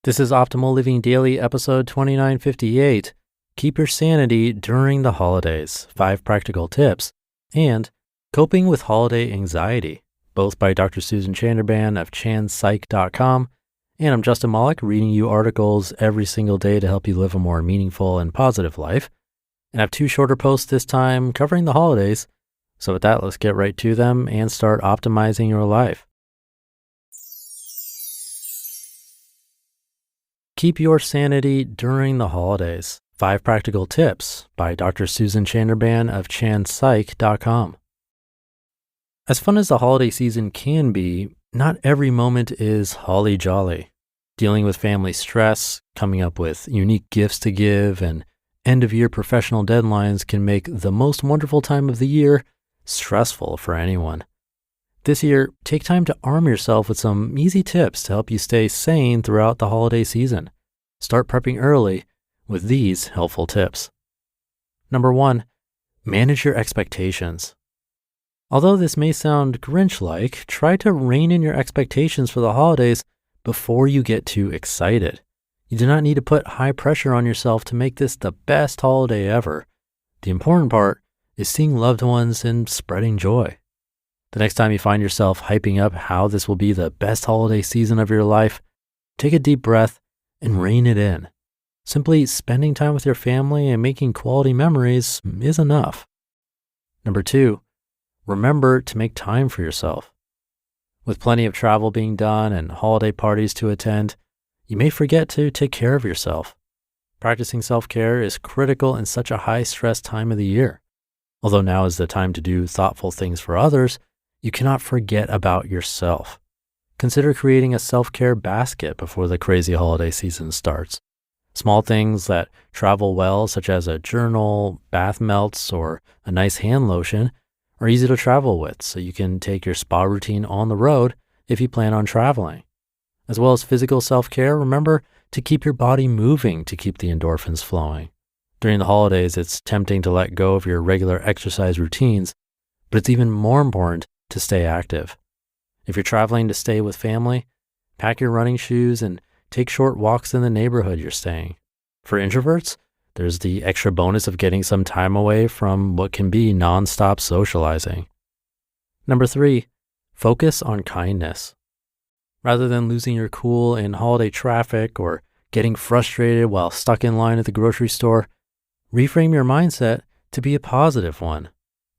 This is Optimal Living Daily, episode 2958. Keep your sanity during the holidays, 5 practical tips, and Coping with Holiday Anxiety, both by Dr. Susan Chanderbhan of ChandPsych.com. And I'm Justin Malik, reading you articles every single day to help you live a more meaningful and positive life. And I have 2 shorter posts this time covering the holidays. So with that, let's get right to them and start optimizing your life. Keep your sanity during the holidays, 5 practical tips by Dr. Susan Chanderbhan of ChandPsych.com. As fun as the holiday season can be, not every moment is holly jolly. Dealing with family stress, coming up with unique gifts to give, and end-of-year professional deadlines can make the most wonderful time of the year stressful for anyone. This year, take time to arm yourself with some easy tips to help you stay sane throughout the holiday season. Start prepping early with these helpful tips. Number 1, manage your expectations. Although this may sound Grinch-like, try to rein in your expectations for the holidays before you get too excited. You do not need to put high pressure on yourself to make this the best holiday ever. The important part is seeing loved ones and spreading joy. The next time you find yourself hyping up how this will be the best holiday season of your life, take a deep breath and rein it in. Simply spending time with your family and making quality memories is enough. Number 2, remember to make time for yourself. With plenty of travel being done and holiday parties to attend, you may forget to take care of yourself. Practicing self-care is critical in such a high-stress time of the year. Although now is the time to do thoughtful things for others, you cannot forget about yourself. Consider creating a self-care basket before the crazy holiday season starts. Small things that travel well, such as a journal, bath melts, or a nice hand lotion, are easy to travel with, so you can take your spa routine on the road if you plan on traveling. As well as physical self-care, remember to keep your body moving to keep the endorphins flowing. During the holidays, it's tempting to let go of your regular exercise routines, but it's even more important to stay active. If you're traveling to stay with family, pack your running shoes and take short walks in the neighborhood you're staying. For introverts, there's the extra bonus of getting some time away from what can be nonstop socializing. Number 3, focus on kindness. Rather than losing your cool in holiday traffic or getting frustrated while stuck in line at the grocery store, reframe your mindset to be a positive one.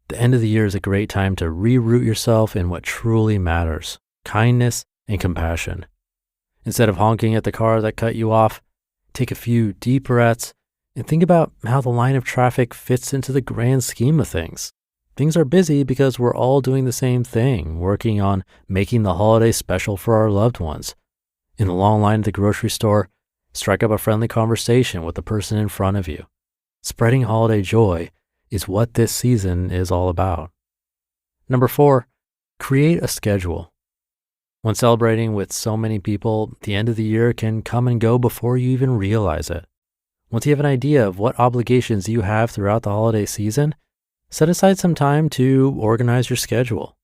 The end of the year is a great time to reroot yourself in what truly matters: kindness and compassion. Instead of honking at the car that cut you off, take a few deep breaths and think about how the line of traffic fits into the grand scheme of things. Things are busy because we're all doing the same thing, working on making the holiday special for our loved ones. In the long line at the grocery store, strike up a friendly conversation with the person in front of you. Spreading holiday joy is what this season is all about. Number 4, create a schedule. When celebrating with so many people, the end of the year can come and go before you even realize it. Once you have an idea of what obligations you have throughout the holiday season, set aside some time to organize your schedule.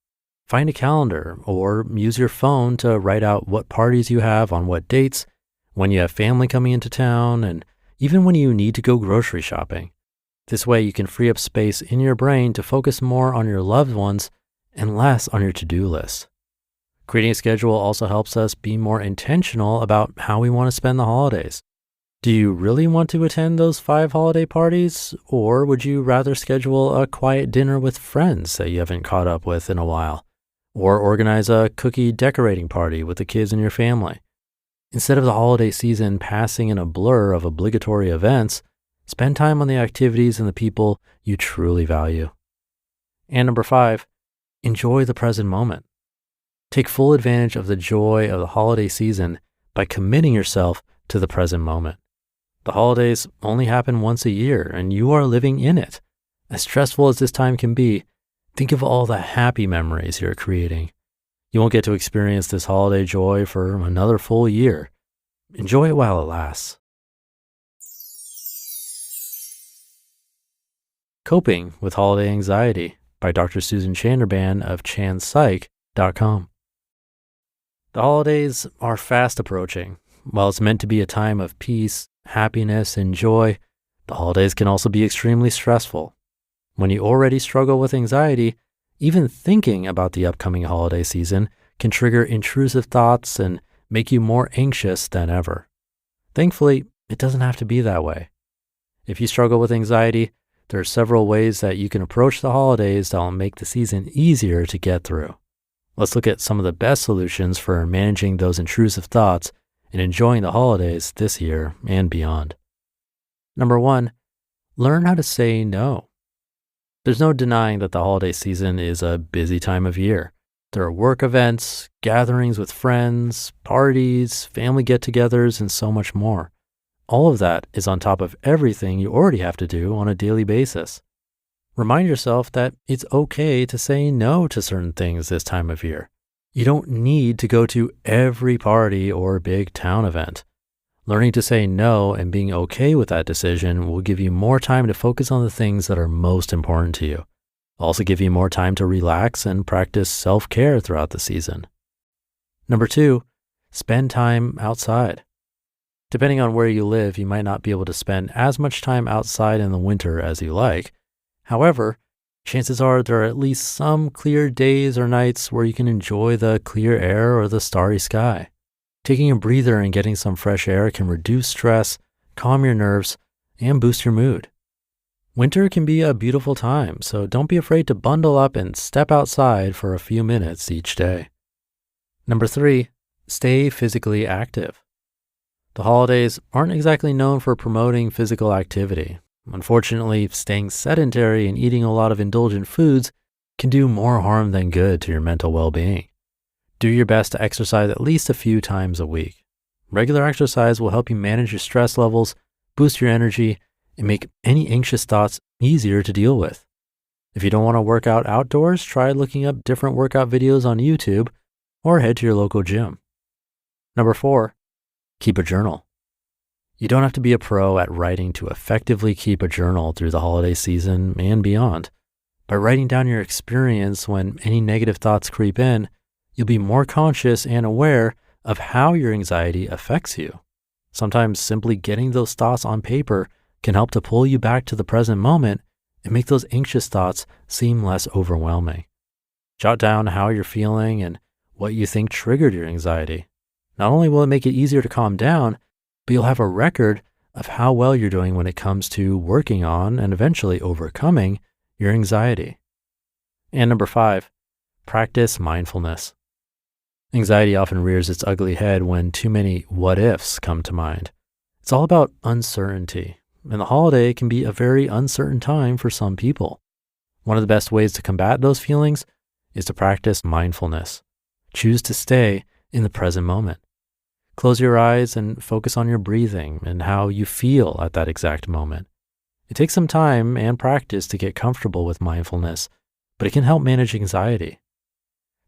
Find a calendar or use your phone to write out what parties you have on what dates, when you have family coming into town, and even when you need to go grocery shopping. This way you can free up space in your brain to focus more on your loved ones and less on your to-do list. Creating a schedule also helps us be more intentional about how we want to spend the holidays. Do you really want to attend those 5 holiday parties, or would you rather schedule a quiet dinner with friends that you haven't caught up with in a while, or organize a cookie decorating party with the kids in your family? Instead of the holiday season passing in a blur of obligatory events, spend time on the activities and the people you truly value. And number 5, enjoy the present moment. Take full advantage of the joy of the holiday season by committing yourself to the present moment. The holidays only happen once a year, and you are living in it. As stressful as this time can be, think of all the happy memories you're creating. You won't get to experience this holiday joy for another full year. Enjoy it while it lasts. Coping with Holiday Anxiety by Dr. Susan Chanderbhan of ChandPsych.com. The holidays are fast approaching. while it's meant to be a time of peace, happiness, and joy, the holidays can also be extremely stressful. When you already struggle with anxiety, even thinking about the upcoming holiday season can trigger intrusive thoughts and make you more anxious than ever. Thankfully, it doesn't have to be that way. If you struggle with anxiety, there are several ways that you can approach the holidays that will make the season easier to get through. Let's look at some of the best solutions for managing those intrusive thoughts and enjoying the holidays this year and beyond. Number 1, learn how to say no. There's no denying that the holiday season is a busy time of year. There are work events, gatherings with friends, parties, family get-togethers, and so much more. All of that is on top of everything you already have to do on a daily basis. Remind yourself that it's okay to say no to certain things this time of year. You don't need to go to every party or big town event. Learning to say no and being okay with that decision will give you more time to focus on the things that are most important to you. Also give you more time to relax and practice self-care throughout the season. Number 2, spend time outside. Depending on where you live, you might not be able to spend as much time outside in the winter as you like. However, chances are there are at least some clear days or nights where you can enjoy the clear air or the starry sky. Taking a breather and getting some fresh air can reduce stress, calm your nerves, and boost your mood. Winter can be a beautiful time, so don't be afraid to bundle up and step outside for a few minutes each day. Number 3, stay physically active. The holidays aren't exactly known for promoting physical activity. Unfortunately, staying sedentary and eating a lot of indulgent foods can do more harm than good to your mental well-being. Do your best to exercise at least a few times a week. Regular exercise will help you manage your stress levels, boost your energy, and make any anxious thoughts easier to deal with. If you don't want to work out outdoors, try looking up different workout videos on YouTube or head to your local gym. Number 4, keep a journal. You don't have to be a pro at writing to effectively keep a journal through the holiday season and beyond. By writing down your experience when any negative thoughts creep in, you'll be more conscious and aware of how your anxiety affects you. Sometimes simply getting those thoughts on paper can help to pull you back to the present moment and make those anxious thoughts seem less overwhelming. Jot down how you're feeling and what you think triggered your anxiety. Not only will it make it easier to calm down, but you'll have a record of how well you're doing when it comes to working on and eventually overcoming your anxiety. And number 5, practice mindfulness. Anxiety often rears its ugly head when too many what ifs come to mind. It's all about uncertainty, and the holiday can be a very uncertain time for some people. One of the best ways to combat those feelings is to practice mindfulness. Choose to stay in the present moment. Close your eyes and focus on your breathing and how you feel at that exact moment. It takes some time and practice to get comfortable with mindfulness, but it can help manage anxiety.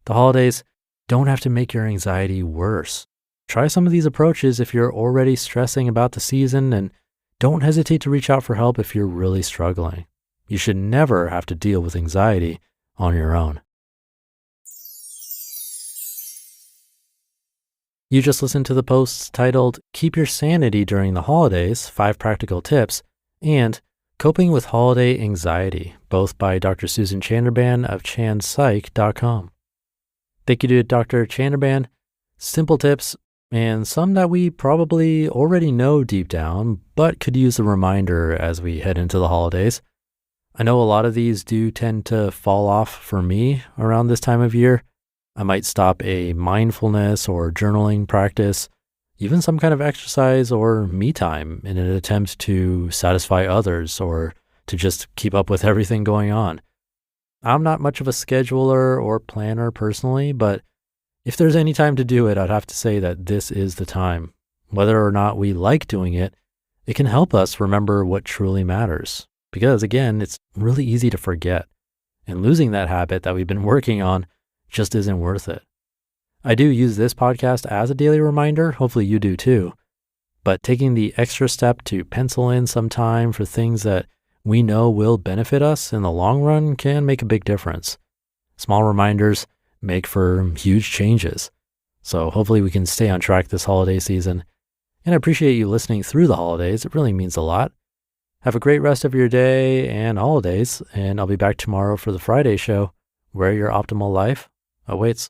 The holidays don't have to make your anxiety worse. Try some of these approaches if you're already stressing about the season, and don't hesitate to reach out for help if you're really struggling. You should never have to deal with anxiety on your own. You just listened to the posts titled Keep Your Sanity During the Holidays, 5 Practical Tips, and Coping with Holiday Anxiety, both by Dr. Susan Chanderbhan of ChandPsych.com. Thank you to Dr. Chanderbhan. Simple tips, and some that we probably already know deep down, but could use a reminder as we head into the holidays. I know a lot of these do tend to fall off for me around this time of year. I might stop a mindfulness or journaling practice, even some kind of exercise or me time in an attempt to satisfy others or to just keep up with everything going on. I'm not much of a scheduler or planner personally, but if there's any time to do it, I'd have to say that this is the time. Whether or not we like doing it, it can help us remember what truly matters. Because again, it's really easy to forget. And losing that habit that we've been working on just isn't worth it. I do use this podcast as a daily reminder. Hopefully you do too. But taking the extra step to pencil in some time for things that we know will benefit us in the long run can make a big difference. Small reminders make for huge changes. So hopefully we can stay on track this holiday season And I appreciate you listening through the holidays. It really means a lot. Have a great rest of your day and holidays, and I'll be back tomorrow for the Friday show, where your optimal life awaits.